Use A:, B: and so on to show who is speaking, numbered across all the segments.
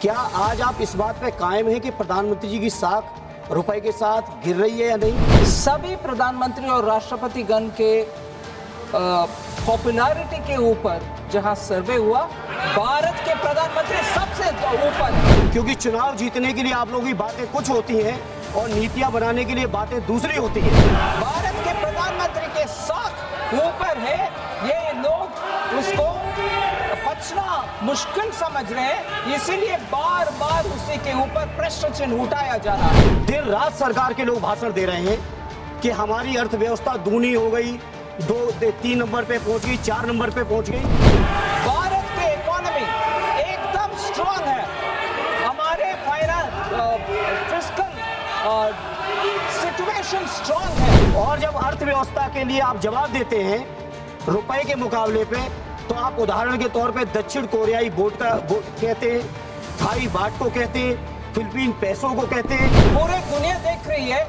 A: क्या आज आप इस बात पे कायम हैं कि प्रधानमंत्री जी की साख रुपए के साथ गिर रही है या नहीं?
B: सभी प्रधानमंत्री और राष्ट्रपति गण के पॉपुलैरिटी के ऊपर जहां सर्वे हुआ, भारत के प्रधानमंत्री सबसे ऊपर।
A: क्योंकि चुनाव जीतने के लिए आप लोगों की बातें कुछ होती हैं और नीतियां बनाने के लिए बातें दूसरी होती हैं।
B: भारत के प्रधानमंत्री के साथ ऊपर है, ये लोग उसको पचना मुश्किल समझ रहे हैं, इसीलिए बार बार उसी के ऊपर प्रश्न चिन्ह उठाया जा रहा है।
A: देर रात सरकार के लोग भाषण दे रहे हैं कि हमारी अर्थव्यवस्था दूनी हो गई, 3 नंबर पे पहुंच गई, 4 नंबर पे पहुंच गई।
B: भारत की इकोनॉमी एकदम स्ट्रांग है, हमारे फिस्कल सिचुएशन स्ट्रांग है।
A: और जब अर्थव्यवस्था के लिए आप जवाब देते हैं रुपए के मुकाबले पे, तो आप उदाहरण के तौर पे दक्षिण कोरियाई बोट कहते हैं, थाई बाट को कहते हैं, फिलीपीन पैसों को कहते हैं।
B: पूरी दुनिया देख रही है,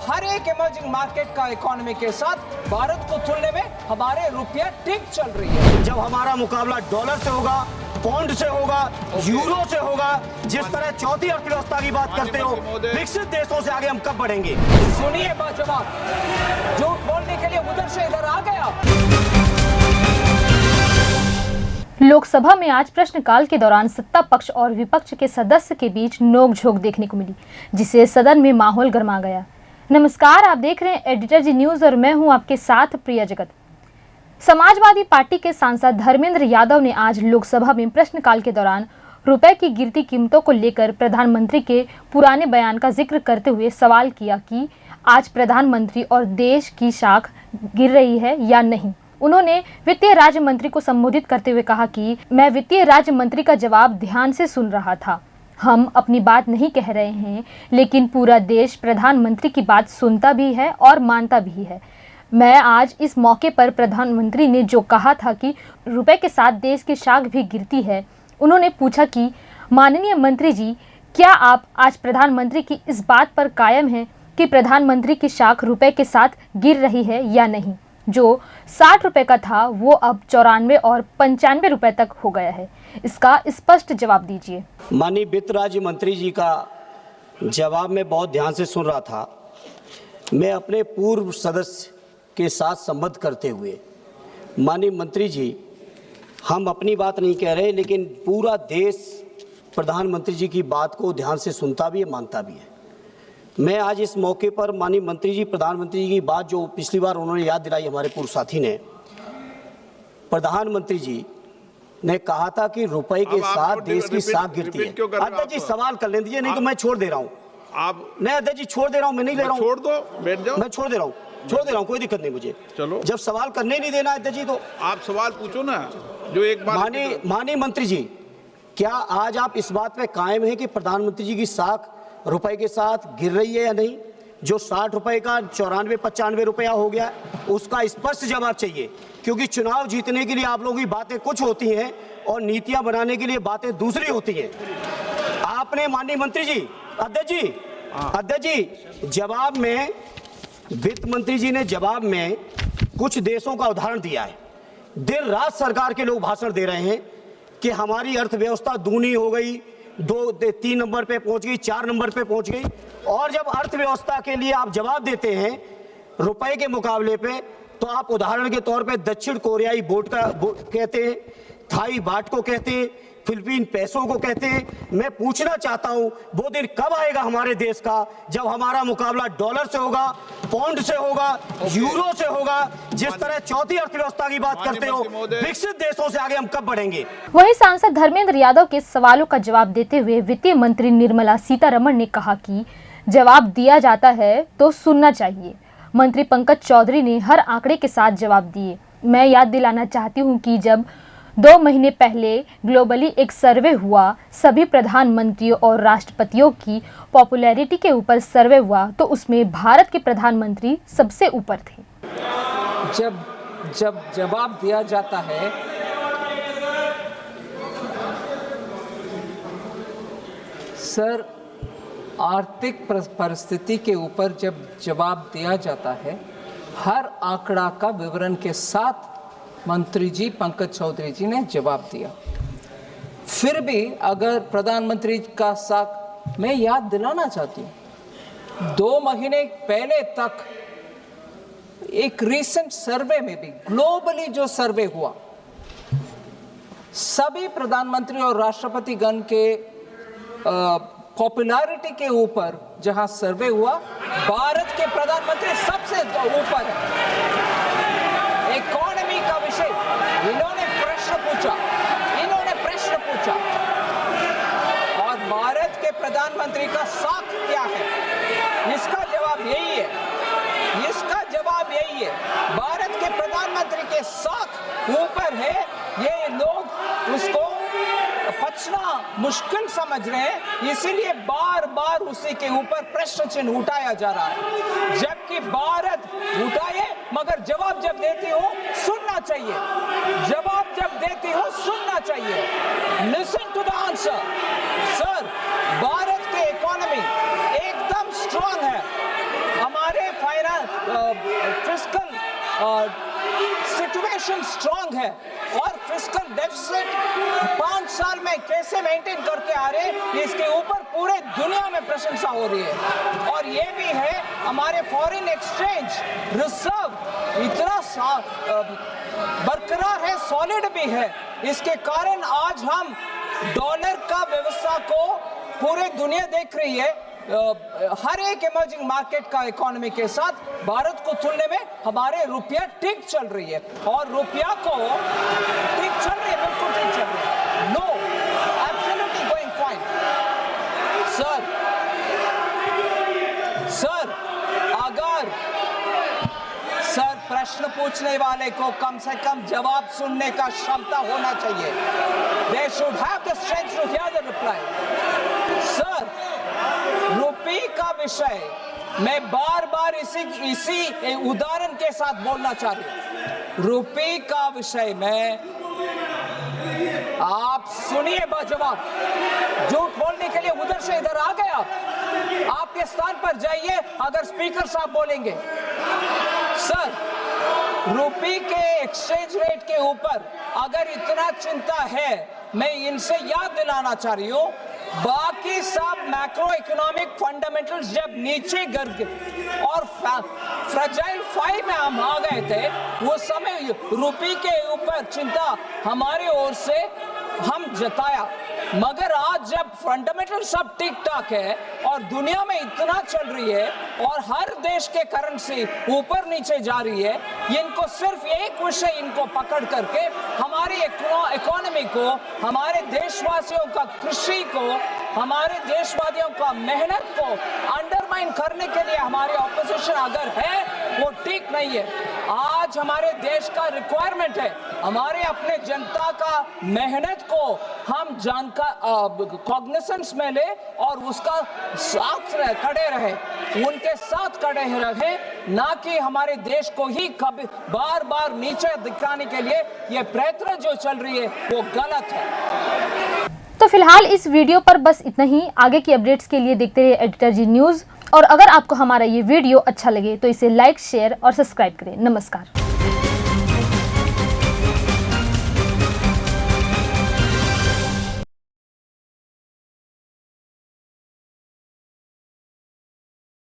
B: हर एक इमर्जिंग मार्केट का इकोनॉमी के साथ भारत को तुलने में हमारे रुपया ठीक चल रही है।
A: जब हमारा मुकाबला डॉलर से होगा, पौंड से होगा, यूरो से होगा, जिस तरह चौथी अर्थव्यवस्था की बात करते हो, विकसित देशों से आगे हम कब बढ़ेंगे?
B: सुनिए बाजवाब, झूठ बोलने के लिए उधर से इधर आ गया।
C: लोकसभा में आज प्रश्नकाल के दौरान सत्ता पक्ष और विपक्ष के सदस्य के बीच नोकझोंक देखने को मिली, जिससे सदन में माहौल गर्मा गया। नमस्कार, आप देख रहे हैं एडिटर जी न्यूज और मैं हूं आपके साथ प्रिया जगत। समाजवादी पार्टी के सांसद धर्मेंद्र यादव ने आज लोकसभा में प्रश्नकाल के दौरान रुपए की गिरती कीमतों को लेकर प्रधानमंत्री के पुराने बयान का जिक्र करते हुए सवाल किया कि आज प्रधानमंत्री और देश की साख गिर रही है या नहीं। उन्होंने वित्तीय राज्य मंत्री को संबोधित करते हुए कहा कि मैं वित्तीय राज्य मंत्री का जवाब ध्यान से सुन रहा था। हम अपनी बात नहीं कह रहे हैं, लेकिन पूरा देश प्रधानमंत्री की बात सुनता भी है और मानता भी है। मैं आज इस मौके पर प्रधानमंत्री ने जो कहा था कि रुपए के साथ देश की साख भी गिरती है, उन्होंने पूछा कि माननीय मंत्री जी, क्या आप आज प्रधानमंत्री की इस बात पर कायम हैं कि प्रधानमंत्री की साख रुपए के साथ गिर रही है या नहीं? जो 60 रुपए का था वो अब 94 और 95 रुपए तक हो गया है। इसका स्पष्ट जवाब दीजिए।
A: माननीय वित्त राज्य मंत्री जी का जवाब मैं बहुत ध्यान से सुन रहा था। मैं अपने पूर्व सदस्य के साथ संबद्ध करते हुए, माननीय मंत्री जी, हम अपनी बात नहीं कह रहे, लेकिन पूरा देश प्रधानमंत्री जी की बात को ध्यान से सुनता भी है, मानता भी है। मैं आज इस मौके पर माननीय मंत्री जी, प्रधानमंत्री जी की बात जो पिछली बार उन्होंने याद दिलाई, हमारे पूर्व साथी ने, प्रधानमंत्री जी ने कहा था कि रुपए के साथ देश की साख गिरती है। अध्यक्ष जी सवाल कर लें दीजिए, नहीं तो मैं छोड़ दे रहा हूँ।
D: आप
A: नहीं अध्यक्ष जी, छोड़ दे रहा हूँ, मैं नहीं ले रहा हूँ।
D: छोड़ दो, बैठ जाओ।
A: मैं छोड़ दे रहा हूँ, कोई दिक्कत नहीं मुझे।
D: चलो,
A: जब सवाल करने नहीं देना अध्यक्ष जी, तो
D: आप सवाल पूछो ना, जो एक बार।
A: माननीय मंत्री जी, क्या आज आप इस बात पे कायम हैं कि प्रधानमंत्री जी की साख रुपए के साथ गिर रही है या नहीं? जो 60 रुपए का 94-95 रुपया हो गया, उसका स्पष्ट जवाब चाहिए। क्योंकि चुनाव जीतने के लिए आप लोगों की बातें कुछ होती हैं और नीतियां बनाने के लिए बातें दूसरी होती हैं। आपने माननीय मंत्री जी, अध्यक्ष जी जवाब में, वित्त मंत्री जी ने जवाब में कुछ देशों का उदाहरण दिया है। देर रात सरकार के लोग भाषण दे रहे हैं कि हमारी अर्थव्यवस्था दूनी हो गई, 3 नंबर पे पहुंच गई, 4 नंबर पे पहुंच गई। और जब अर्थव्यवस्था के लिए आप जवाब देते हैं रुपए के मुकाबले पे, तो आप उदाहरण के तौर पे दक्षिण कोरियाई बोट कहते हैं, थाई बाट को कहते हैं, फिलीपीन पैसों को कहते हैं। मैं पूछना चाहता हूं, वो दिन कब आएगा हमारे देश का जब हमारा मुकाबला डॉलर से होगा, पौंड से होगा, यूरो से होगा, जिस तरह चौथी अर्थव्यवस्था की बात करते हो, विकसित देशों से आगे हम कब बढ़ेंगे?
C: वहीं सांसद धर्मेंद्र यादव के सवालों का जवाब देते हुए वित्तीय मंत्री निर्मला सीतारमण ने कहा कि जवाब दिया जाता है तो सुनना चाहिए। मंत्री पंकज चौधरी ने हर आंकड़े के साथ जवाब दिए। मैं याद दिलाना चाहती हूँ कि जब 2 महीने पहले ग्लोबली एक सर्वे हुआ, सभी प्रधानमंत्रियों और राष्ट्रपतियों की पॉपुलैरिटी के ऊपर सर्वे हुआ, तो उसमें भारत के प्रधानमंत्री सबसे ऊपर थे।
B: जब जवाब दिया जाता है, सर, आर्थिक परिस्थिति के ऊपर जब जवाब दिया जाता है, हर आंकड़ा का विवरण के साथ मंत्री जी पंकज चौधरी जी ने जवाब दिया। फिर भी अगर प्रधानमंत्री का साख मैं याद दिलाना चाहती हूँ, 2 महीने पहले तक एक रीसेंट सर्वे में भी, ग्लोबली जो सर्वे हुआ, सभी प्रधानमंत्री और राष्ट्रपति गण के पॉपुलैरिटी के ऊपर जहां सर्वे हुआ, भारत के प्रधानमंत्री सबसे ऊपर है। इकोनॉमी का विषय इन्होंने प्रश्न पूछा और भारत के प्रधानमंत्री का साख क्या है, इसका जवाब यही है। भारत के प्रधानमंत्री के साख ऊपर है, ये लोग उसको पचना मुश्किल समझ रहे हैं, इसीलिए बार बार उसी के ऊपर प्रश्न चिन्ह उठाया जा रहा है। जबकि भारत उठाए मगर जवाब जब देती हो सुनना चाहिए, listen to the answer. Sir, Bharat की इकोनॉमी एकदम स्ट्रांग है, हमारे फिस्कल सिचुएशन स्ट्रांग है और फिस्कल डेफिसिट 5 साल में कैसे मेंटेन करके आ रहे, इसके ऊपर पूरे दुनिया में प्रशंसा हो रही है। और ये भी है, हमारे फॉरेन एक्सचेंज रिजर्व इतना बरकरार है, सॉलिड भी है। इसके कारण आज हम डॉलर का व्यवस्था को पूरे दुनिया देख रही है। हर एक इमर्जिंग मार्केट का इकोनॉमी के साथ भारत को तुलने में हमारे रुपया ठीक चल रही है, और रुपया को ठीक चल रही है, बिल्कुल ठीक चल रही है। No, absolutely going fine. Sir, अगर प्रश्न पूछने वाले को कम से कम जवाब सुनने का क्षमता होना चाहिए। They should have the strength to hear the reply. Sir, रुपये का विषय मैं बार बार इसी उदाहरण के साथ बोलना चाह रही हूं। रुपये का विषय में आप सुनिए जवाब, झूठ बोलने के लिए उधर से इधर आ गए आपके स्थान पर जाइए अगर स्पीकर साहब बोलेंगे। सर, रुपये के एक्सचेंज रेट के ऊपर अगर इतना चिंता है, मैं इनसे याद दिलाना चाह रही हूं, बाकी सब मैक्रो इकोनॉमिक फंडामेंटल्स जब नीचे गिर गए और फ्रेजाइल 5 में हम आ गए थे, वो समय रुपये के ऊपर चिंता हमारी ओर से हम जताया। मगर आज जब फंडामेंटल सब ठीक ठाक है और दुनिया में इतना चल रही है और हर देश के करेंसी ऊपर नीचे जा रही है, इनको सिर्फ एक विषय इनको पकड़ करके हमारी इकोनॉमी को, हमारे देशवासियों का कृषि को, हमारे देशवासियों का मेहनत को अंडरमाइन करने के लिए हमारी ऑपोजिशन अगर है, वो ठीक नहीं है। आज हमारे देश का रिक्वायरमेंट है, हमारे अपने जनता का मेहनत को हम कॉग्निसेंस में ले और उसका साथ खड़े रहे, उनके साथ खड़े रहे, ना कि हमारे देश को ही कभी बार बार नीचे दिखाने के लिए ये प्रयत्न जो चल रही है वो गलत है।
C: तो फिलहाल इस वीडियो पर बस इतना ही। आगे की अपडेट्स के लिए देखते रहिए एडिटर जी न्यूज़, और अगर आपको हमारा ये वीडियो अच्छा लगे तो इसे लाइक, शेयर और सब्सक्राइब करें। नमस्कार।